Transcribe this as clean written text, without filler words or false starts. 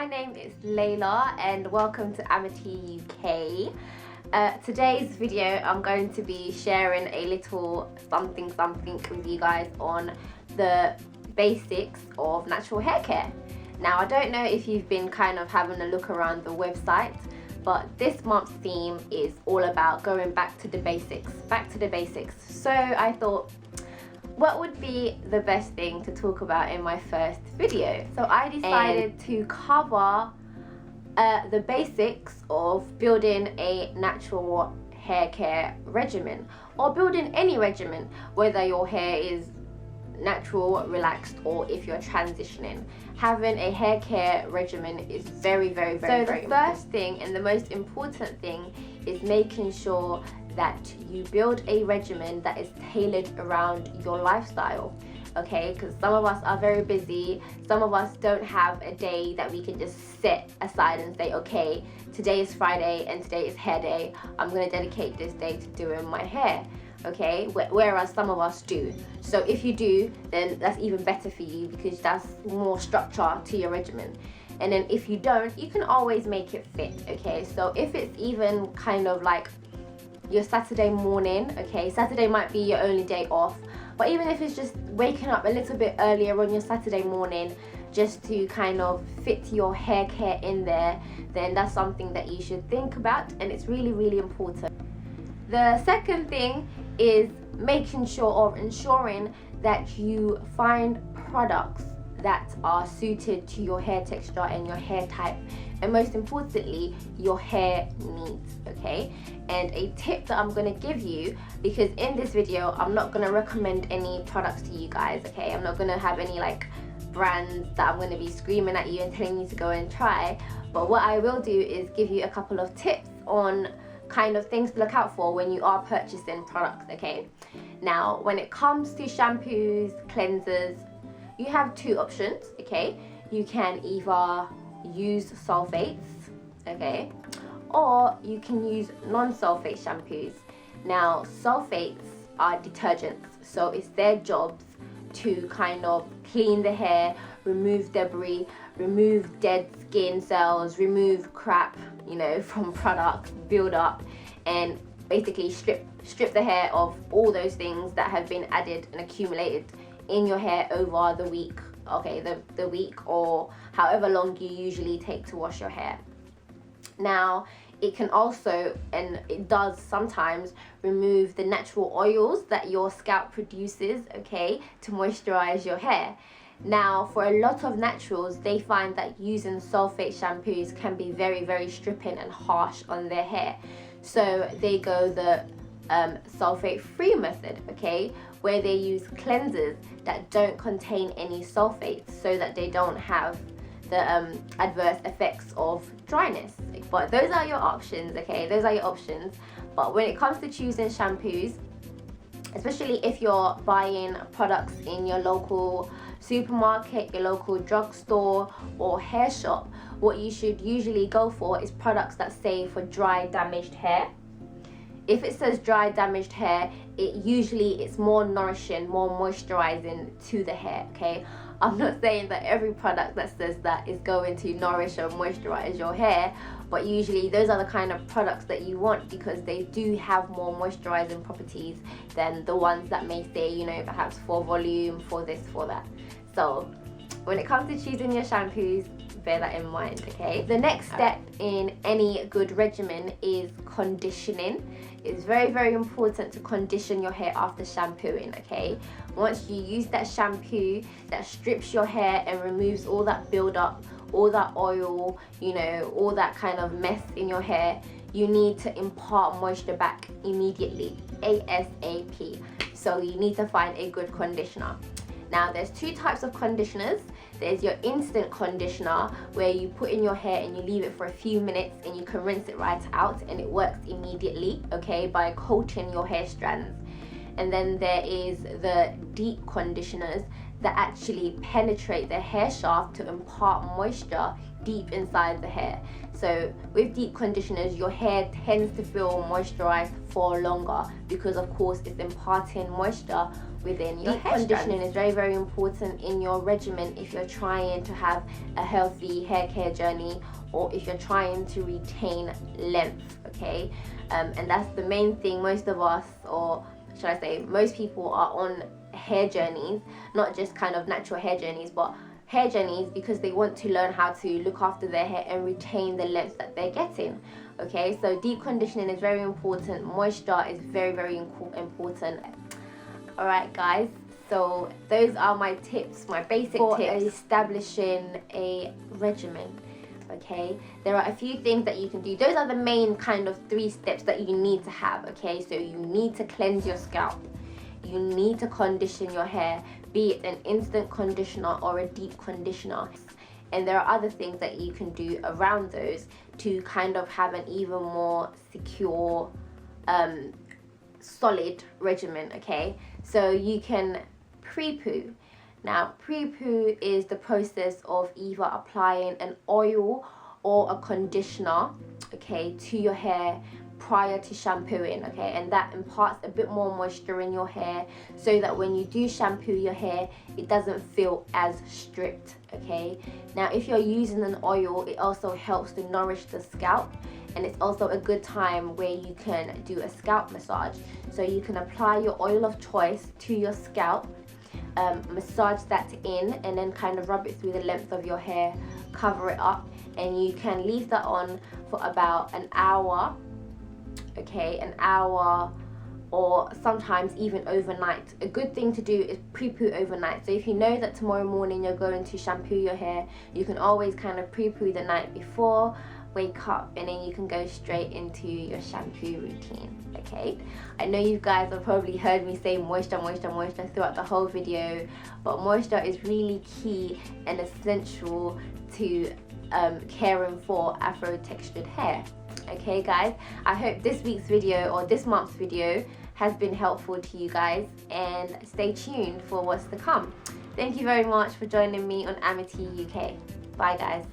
my name is Layla and welcome to Amitee UK. Today's video I'm going to be sharing a little something with you guys on the basics of natural hair care. Now I don't know if you've been kind of having a look around the website, but this month's theme is all about going back to the basics. So I thought, what would be the best thing to talk about in my first video? So I decided to cover the basics of building a natural hair care regimen, or building any regimen, whether your hair is natural, relaxed, or if you're transitioning. Having a hair care regimen is very important. So the first thing and the most important thing is making sure that you build a regimen that is tailored around your lifestyle, okay? Because some of us are very busy, some of us don't have a day that we can just set aside and say, okay, today is Friday and today is hair day, I'm going to dedicate this day to doing my hair, okay? Whereas some of us do. So if you do, then that's even better for you, because that's more structure to your regimen. And then if you don't, you can always make it fit, okay? So if it's even kind of like your Saturday morning, okay, Saturday might be your only day off, but even if it's just waking up a little bit earlier on your Saturday morning just to kind of fit your hair care in there, then that's something that you should think about, and it's really important. The second thing is making sure or ensuring that you find products that are suited to your hair texture and your hair type, and most importantly your hair needs, okay? And a tip that I'm going to give you, because in this video I'm not going to recommend any products to you guys, okay? I'm not going to have any like brands that I'm going to be screaming at you and telling you to go and try, but what I will do is give you a couple of tips on kind of things to look out for when you are purchasing products, okay? Now when it comes to shampoos, cleansers, you have two options, okay? You can either use sulfates, okay, or you can use non-sulfate shampoos. Now sulfates are detergents, so it's their jobs to kind of clean the hair, remove debris, remove dead skin cells, remove crap, you know, from products, build up, and basically strip the hair of all those things that have been added and accumulated in your hair over the week, okay, the week or however long you usually take to wash your hair. Now it can also, and it does sometimes, remove the natural oils that your scalp produces, okay, to moisturize your hair. Now for a lot of naturals, they find that using sulfate shampoos can be very stripping and harsh on their hair, so they go the sulfate free method, okay, where they use cleansers that don't contain any sulfates, so that they don't have the adverse effects of dryness. But those are your options, okay? Those are your options. But when it comes to choosing shampoos, especially if you're buying products in your local supermarket, your local drugstore or hair shop, what you should usually go for is products that say for dry, damaged hair. If it says dry, damaged hair, it's more nourishing, more moisturizing to the hair, okay? I'm not saying that every product that says that is going to nourish or moisturize your hair, but usually those are the kind of products that you want, because they do have more moisturizing properties than the ones that may say, you know, perhaps for volume, for this, for that. So when it comes to choosing your shampoos, bear that in mind, okay? The next step in any good regimen is conditioning. It's very important to condition your hair after shampooing, okay? Once you use that shampoo that strips your hair and removes all that build-up, all that oil, you know, all that kind of mess in your hair, you need to impart moisture back immediately, ASAP. So you need to find a good conditioner. Now there's two types of conditioners. There's your instant conditioner, where you put in your hair and you leave it for a few minutes and you can rinse it right out, and it works immediately, okay, by coating your hair strands. And then there is the deep conditioners that actually penetrate the hair shaft to impart moisture deep inside the hair. So with deep conditioners, your hair tends to feel moisturized for longer because of course it's imparting moisture within your hair. Deep conditioning is very, very important in your regimen if you're trying to have a healthy hair care journey, or if you're trying to retain length, okay? And that's the main thing. Most of us, or should I say most people, are on hair journeys, not just kind of natural hair journeys, but hair journeys because they want to learn how to look after their hair and retain the length that they're getting. Okay, so deep conditioning is very important. Moisture is very, very important. All right, guys, so those are my tips, my basic tips for establishing a regimen. Okay, there are a few things that you can do. Those are the main kind of 3 steps that you need to have. Okay, so you need to cleanse your scalp, you need to condition your hair, be it an instant conditioner or a deep conditioner, and there are other things that you can do around those to kind of have an even more secure, solid regimen. Okay, so you can pre-poo. Now, pre-poo is the process of either applying an oil or a conditioner, okay, to your hair prior to shampooing, okay, and that imparts a bit more moisture in your hair so that when you do shampoo your hair, it doesn't feel as stripped, okay. Now, if you're using an oil, it also helps to nourish the scalp, and it's also a good time where you can do a scalp massage. So you can apply your oil of choice to your scalp, massage that in, and then kind of rub it through the length of your hair, cover it up, and you can leave that on for about an hour, okay, an hour, or sometimes even overnight. A good thing to do is pre-poo overnight. So if you know that tomorrow morning you're going to shampoo your hair, you can always kind of pre-poo the night before, wake up, and then you can go straight into your shampoo routine. Okay, I know you guys have probably heard me say moisture throughout the whole video, but moisture is really key and essential to caring for afro textured hair. Okay guys, I hope this week's video or this month's video has been helpful to you guys, and stay tuned for what's to come. Thank you very much for joining me on Amitee UK. Bye guys.